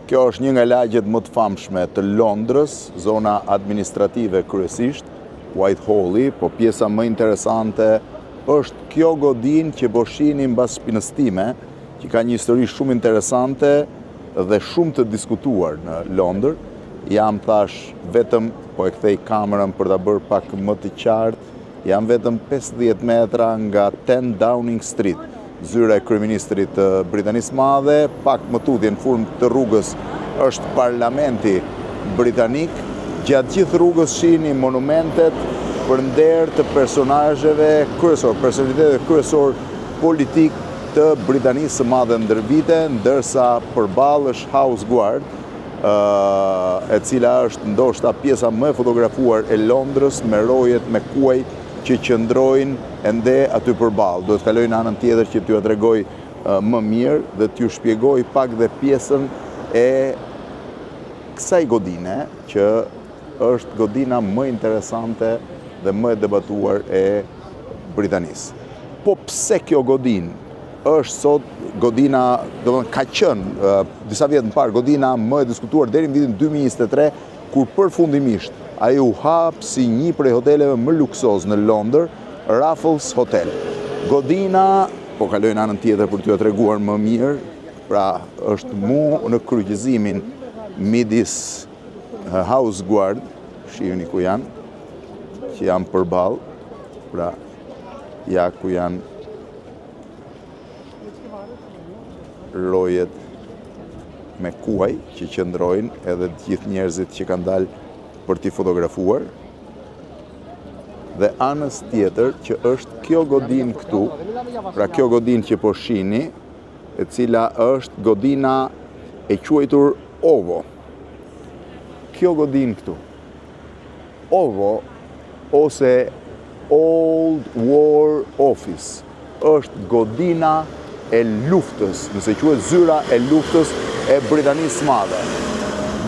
Kjo është një nga lagjet më të famshme të Londrës, zona administrative kryesisht, Whitehalli, po pjesa më interesante është kjo godinë që po shihni mbas spinëstime, që ka një histori shumë interesante dhe shumë të diskutuar në Londër. Jam thash vetëm, po e kthej kamerën për ta bërë pak më të qartë, jam vetëm 50 metra nga 10 Downing Street, zyra e kryeministrit të Britanisë Madhe, pak më tutje në fund të rrugës është parlamenti britanik. Gjatë gjithë rrugës shihni monumentet për nder të personazheve kryesor, personalitetet kryesor politik të Britanisë së Madhe ndër vite, ndërsa përballë është House Guard, e cila është ndoshta pjesa më e fotografuar e Londrës me rojet me kuaj që qëndrojnë ende aty përballë. Do të kaloj në anën tjetër që t'ju tregoj më mirë dhe t'ju shpjegoj pak dhe pjesën e kësaj godine, që është godina më interesante dhe më e debatuar e Britanisë. Po pse kjo godinë është sot godina, ka qenë disa vjet më parë godina më e diskutuar deri në vitin 2023, kur përfundimisht ai u hap si një prej hoteleve më luksoz në Londër, Raffles Hotel. Godina, po kaloj në anën tjetër për t'ju treguar më mirë, pra është mu në kryqëzimin midis House Guard, shihuni ku janë, që janë përballë, pra ja ku janë rojet me kuaj që qëndrojnë edhe të gjithë njerëzit që kanë dalë për t'i fotografuar, dhe anës tjetër që është kjo godinë këtu, pra kjo godinë që po shihni, e cila është godina e quajtur OVO. Kjo godinë këtu, OVO ose Old War Office, është godina e luftës, nëse quhet zyra e luftës e Britanisë Madhe.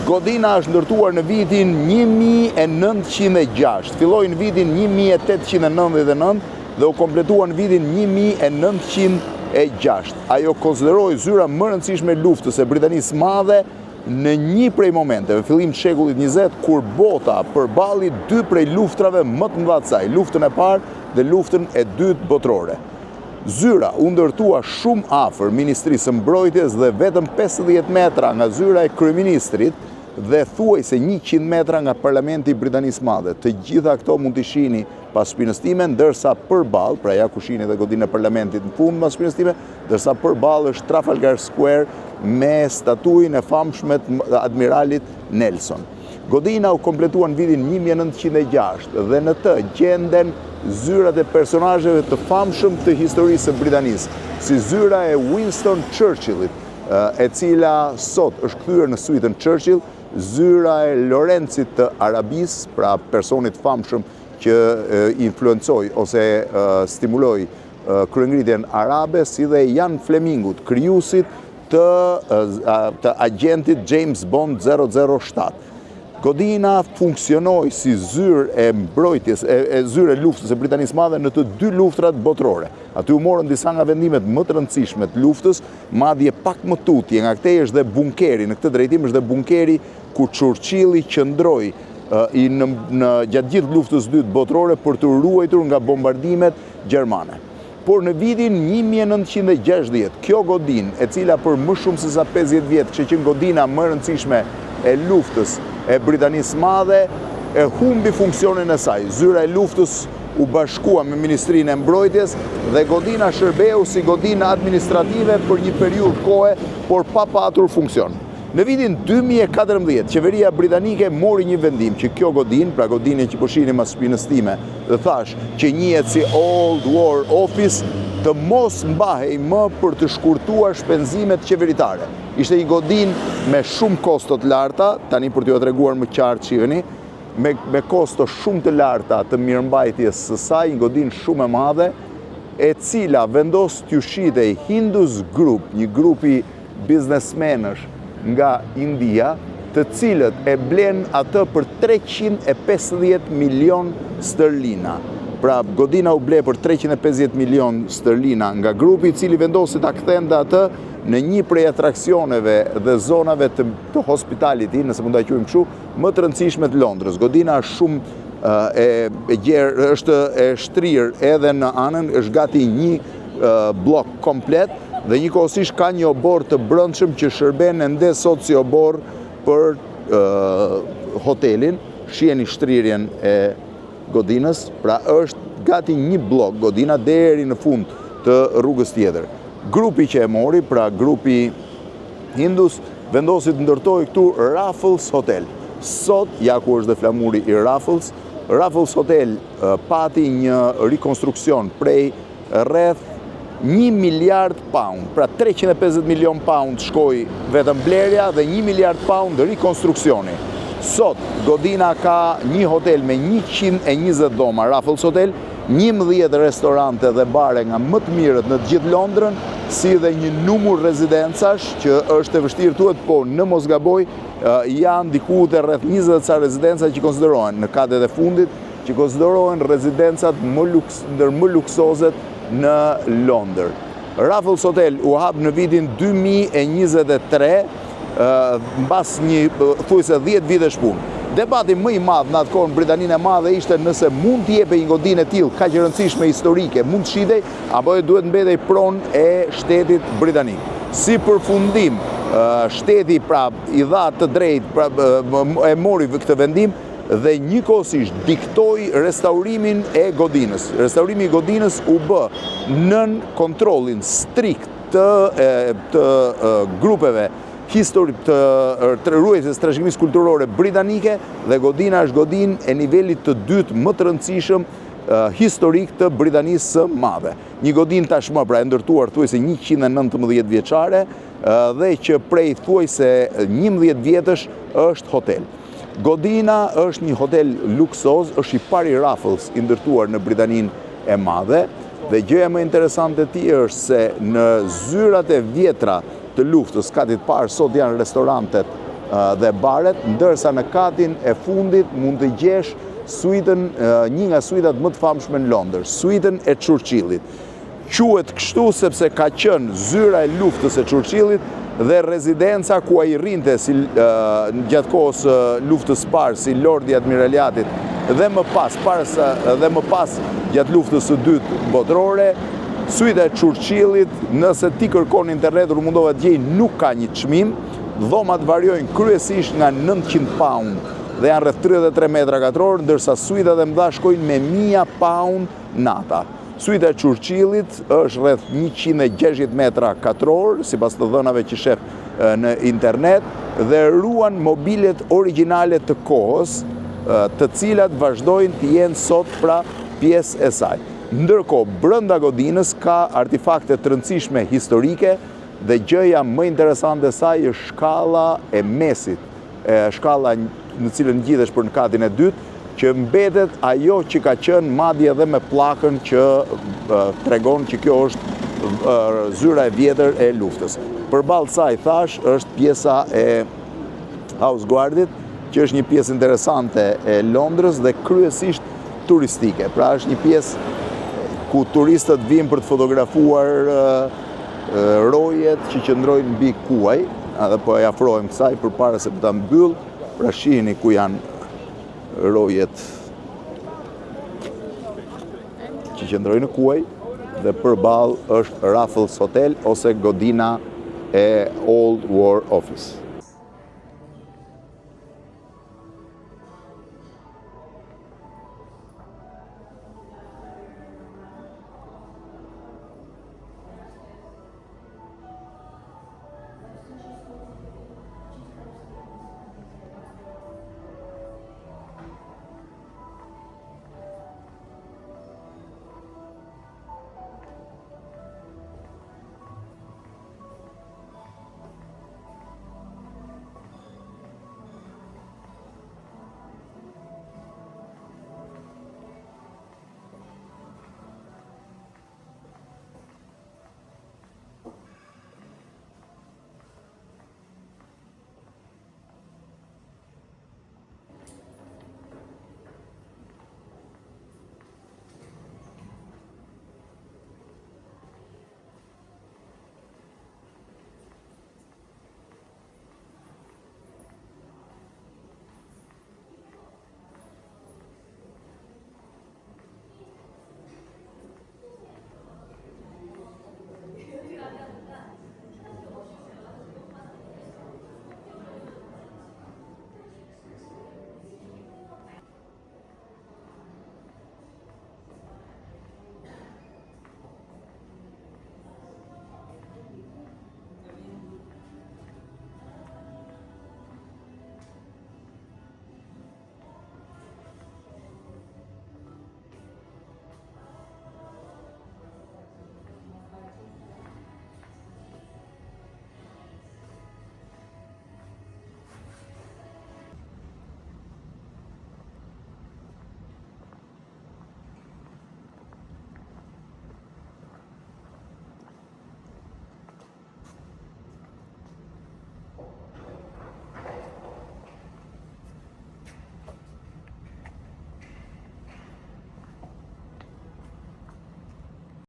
Godina është ndërtuar në vitin 1906, filloi në vitin 1899 dhe u kompletua në vitin 1906. Ajo konsiderohej zyra më e rëndësishme e luftës e Britanisë Madhe në një prej momenteve, fillim të shekullit 20, kur bota përballi dy prej luftrave më të mëdha të saj, luftën e parë dhe luftën e dytë botërore. Zyra u ndërtua shumë afër Ministrisë së Mbrojtjes dhe vetëm 50 metra nga zyra e kryeministrit dhe thuajse 100 metra nga parlamenti i Britanisë Madhe. Të gjitha këto mund t'i shihni pas spinëstime, ndërsa përballë, pra ja ku shihni edhe godinë e parlamentit në fund pas spinëstime, ndërsa përballë është Trafalgar Square me statuin e famshme të admiralit Nelson. Godina u kompletua në vitin 1906 dhe në të gjenden zyrat e personazheve të famshëm të historisë së Britanisë, si zyra e Winston Churchillit, e cila sot është kthyer në suitën Churchill, zyra e Lorencit të Arabisë, pra personit famshëm që influencoi ose stimuloi kryengritjen arabe, si dhe Jan Flemingut, krijuesit të agentit James Bond 007. Godina funksionoi si zyrë e mbrojtjes, zyrë e luftës e Britanisë Madhe në të dy luftrat botërore. Aty u morën disa nga vendimet më të rëndësishme të luftës, madje pak më tutje, nga këtej është dhe bunkeri, në këtë drejtim është dhe bunkeri ku Churchilli qëndroi gjatë gjithë luftës dytë botërore për të ruajtur nga bombardimet gjermane. Por në vitin 1960, kjo godinë, e cila për më shumë se sa 50 vjet kishte qenë godina më e rëndësishme e luftës e Britanisë Madhe, e humbi funksionin e saj. Zyra e luftës u bashkua me Ministrinë e Mbrojtjes dhe godina shërbeu si godinë administrative për një periudhë kohe, por pa patur funksion. Në vitin 2014, qeveria britanike mori një vendim që kjo godinë, pra godinë që po shihni mas spinëstime, dhe thash që njihet si Old War Office, të mos mbahej më për të shkurtuar shpenzimet qeveritare. Ishte një godinë me shumë kosto të larta, tani për t'ju treguar më qartë shihni, me kosto shumë të larta të mirëmbajtjes së saj, një godinë shumë e madhe, e cila vendos t'ju shitej Hindus Group, një grupi biznesmenësh nga India, të cilët e blen atë për 350 milion sterlina. Pra, godina u ble për 350 milion sterlina nga grupi, i cili vendosi ta kthente atë në një prej atraksioneve dhe zonave të hospitality, nëse mund ta quajmë kështu, më të rëndësishme të Londrës. Godina është shumë e gjerë, është e shtrirë edhe në anën, është gati një blok komplet dhe njëkohësisht ka një obor të brendshëm që shërben ende sot si obor për hotelin. Shiheni shtrirjen e godinës, pra është gati një blok godina deri në fund të rrugës tjetër. Grupi që e mori, pra grupi Hindus, vendosi të ndërtojë këtu Raffles Hotel. Sot, ja ku është dhe flamuri i Raffles Hotel pati një rekonstruksion prej rreth 1 miliard pound, pra 350 milion pound shkoi vetëm blerja dhe 1 miliard pound rekonstruksioni. Sot, godina ka një hotel me 120 dhoma, Raffles Hotel, 11 restorante dhe bare nga më të mirët në të gjithë Londrën, si dhe një numër rezidencash që është e vështirë thuhet, po në mos gaboj janë diku të rreth 20 ca rezidenca që konsiderohen në katet e fundit, që konsiderohen rezidencat ndër më luksozet në Londër. Raffles Hotel u hap në vitin 2023, mbas një thuajse 10 vitesh punë. Debati më i madh në atë kohë në Britaninë e Madhe ishte nëse mund të jepej një godinë e tillë kaq e rëndësishme historike, mund të shitej apo duhet mbetej pronë e shtetit britanik. Si përfundim, shteti pra i dha të drejtë, e mori këtë vendim dhe njëkohësisht diktoi restaurimin e godinës. Restaurimi i godinës u bë nën kontrollin strikt të grupeve të ruajtjes trashëgimisë kulturore britanike dhe godina është godinë e nivelit të dytë më të rëndësishëm historik të Britanisë së Madhe. Një godinë tashmë pra e ndërtuar thuajse 119 vjeçare dhe që prej thuajse 11 vjetësh është hotel. Godina është një hotel luksoz, është i pari Raffles i ndërtuar në Britaninë e Madhe dhe gjëja më interesante e tij është se në zyrat e vjetra të luftës, katit parë sot janë restorantet dhe baret, ndërsa në katin e fundit mund të gjesh suitën, një nga suitat më të famshme në Londër, suitën e Churchillit. Quhet kështu sepse ka qenë zyra e luftës e Churchillit dhe rezidenca ku ai rrinte gjatë kohës luftës parë si Lordi i Admiraliatit dhe më pas gjatë luftës së dytë botërore. Suita e Churchillit, nëse ti kërkon internet, mundova të gjej, nuk ka një çmim. Dhomat variojnë kryesisht nga 900 pound dhe janë rreth 33 metra katror, ndërsa suitat e mëdha shkojnë me 1000 pound nata. Suita e Churchillit është rreth 160 metra katror, sipas të dhënave që shef në internet, dhe ruan mobilet origjinale të kohës, të cilat vazhdojnë të jenë sot pra pjesë e saj. Ndërkohë, brenda godinës ka artefakte të rëndësishme historike dhe gjëja më interesante e saj është shkalla e mesit, shkalla në cilën ngjithesh për në katin e dytë, që mbetet ajo që ka qenë madje edhe me pllakën që tregon që kjo është zyra e vjetër e luftës. Përballë saj thash është pjesa e House Guardit, që është një pjesë interesante e Londrës dhe kryesisht turistike. Pra është një pjesë ku turistët vinë për të fotografuar rojet që qëndrojnë mbi kuaj, edhe po e afrohem kësaj përpara se ta mbyll, pra shihni ku janë rojet që qëndrojnë në kuaj dhe përballë është Raffles Hotel ose godina e Old War Office.